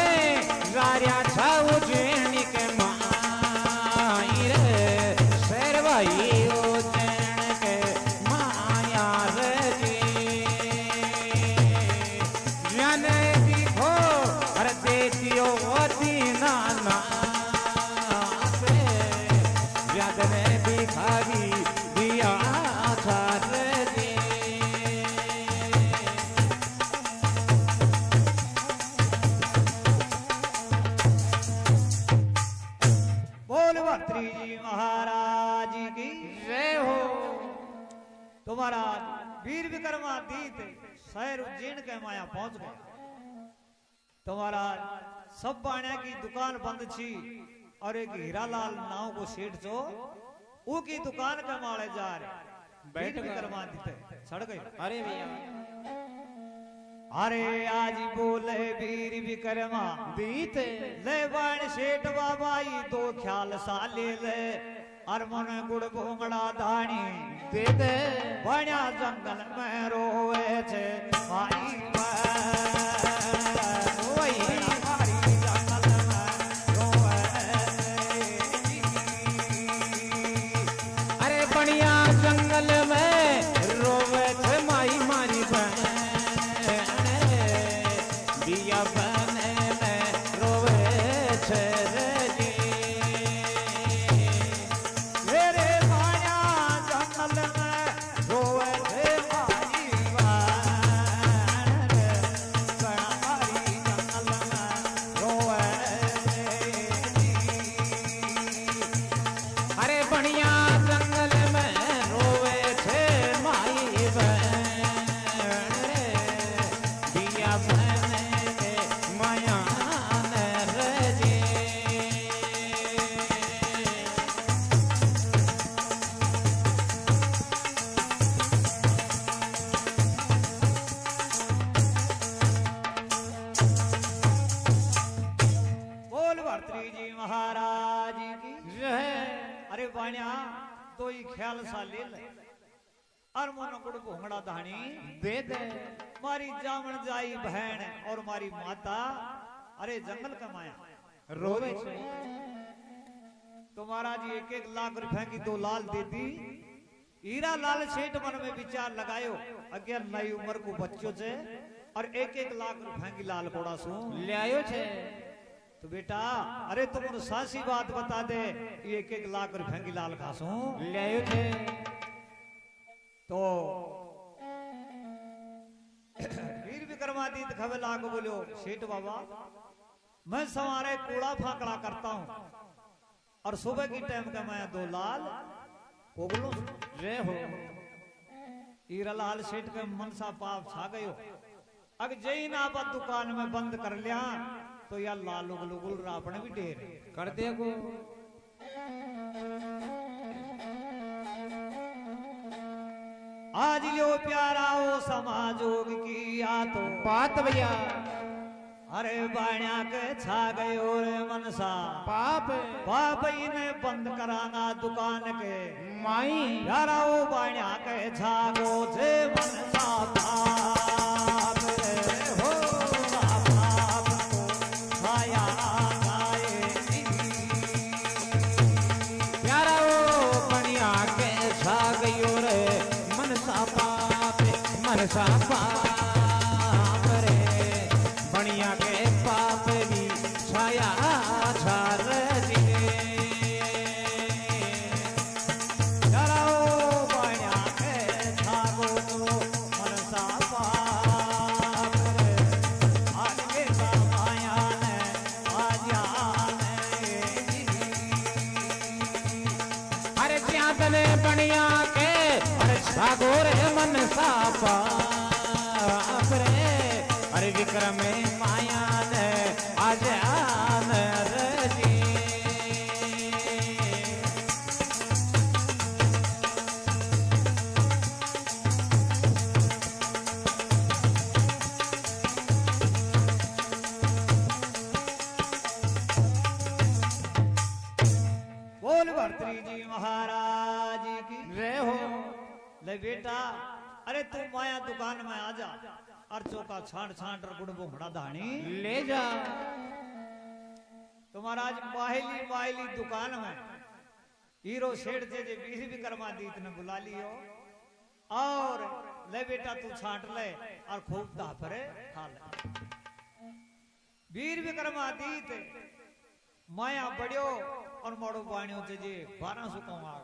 रारिया छाऊ जेनी के माई रे शेर भाई ओ जेन के माया रे जी जाने दिखो अरे देतियो दीना ना से जाने दिखावी दिया था रे जी बोल भर्तृ जी महाराज की जय हो तुम्हारा वीर विक्रमादित्य शहर उज्जैन के माया पहुंच गया तुम्हारा सब बाण्या की दुकान बंद थी और एक हीरालाल नाव को सेठ जो वो की दुकान के माले जा रहे बैठ वीर गए। विक्रमादित्य सड़ गए अरे भैया अरे आज बोले वीर विक्रमा दीत ले बाण सेठ बाबाई दो ख्याल साले ले और मन गुड़ भोंगड़ा धानी दे दे बण्या जंगल में रोवे छे मारी वही मारी जंगल में रोवे अरे बढ़िया जंगल में रोवे थे माई मारी बहन बिया बने में रोवे छे रे जी मेरे बण्या जंगल में रोवे छे मारी तो ही ख्याल सा ले ले और मोनो गुड़ भोंगड़ा धानी दे दे मारी जामन जाई बहन और मारी माता अरे जंगल कमाया रोवे छे तो महाराज 1-1 लाख रुपए की 2 लाल दे दी। हीरा लाल सेठ मन में विचार लगायो अगे नई उम्र को बच्चों से और 1-1 लाख रुपए की लाल कोड़ा सू ले आयो छे। तो बेटा अरे तुम उन सासी बात बता दे 1-1 लाख रुपए की लाल खासू ले आयो छे। तो वीर विक्रमादित्य खबे लाग बोलो सेठ बाबा मैं सवारे कूड़ा फाकड़ा करता हूं और सुबह की टाइम का मैं 2 लाल ओगलो रे हो हीरा लाल सेठ के मन सा पाप छा गयो। अग जई ना आप दुकान में बंद कर लिया तो यार लाल उगल रापने भी ढेर कर दे को आज यो प्यारा हो समाजोग की या तो बात भैया अरे बाणिया के छा गयो रे मनसा पाप पाप ने बंद कराना दुकान के माई यारा वो बाणिया के छा गो जे मनसा पाप रे हो पाप को छाया गाए प्यारा वो बनिया के छा गयो रे मनसा पाप रे बनिया के पाप भी छाया छार जी यारा वो बाणिया के छा गो तो मनसा पाप रे आगे का माया ने आजा ने अरे क्या तने बनिया के अरे सागोर मन सापा रे अरे विक्रम माया ने आजान रजी बोल भर्तरी जी महाराज की रे हो ले बेटा अरे तू माया दुकान में आ जा और चौका छांट छांट और गुड़ भोंगड़ा धानी ले जा तो महाराज माहिली माहिली दुकान में हीरो सेठ जे वीर विक्रमादित्य ने बुला लियो और ले बेटा तू छांट ले और खूब दाफरे खा ले। वीर विक्रमादित्य माया बड़ियो और मोड़ो पानियों से जे 1200 कमा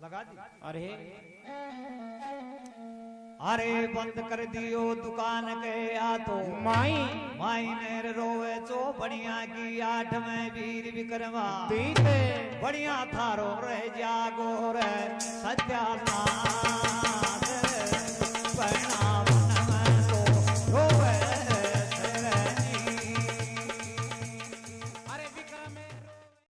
लगा दी। अरे अरे बंद कर दियो दुकान के या तो माई ने रोवे चो बढ़िया की 8 में वीर विक्रमा दीते बढ़िया थारो रह जागो रे सत्यानाश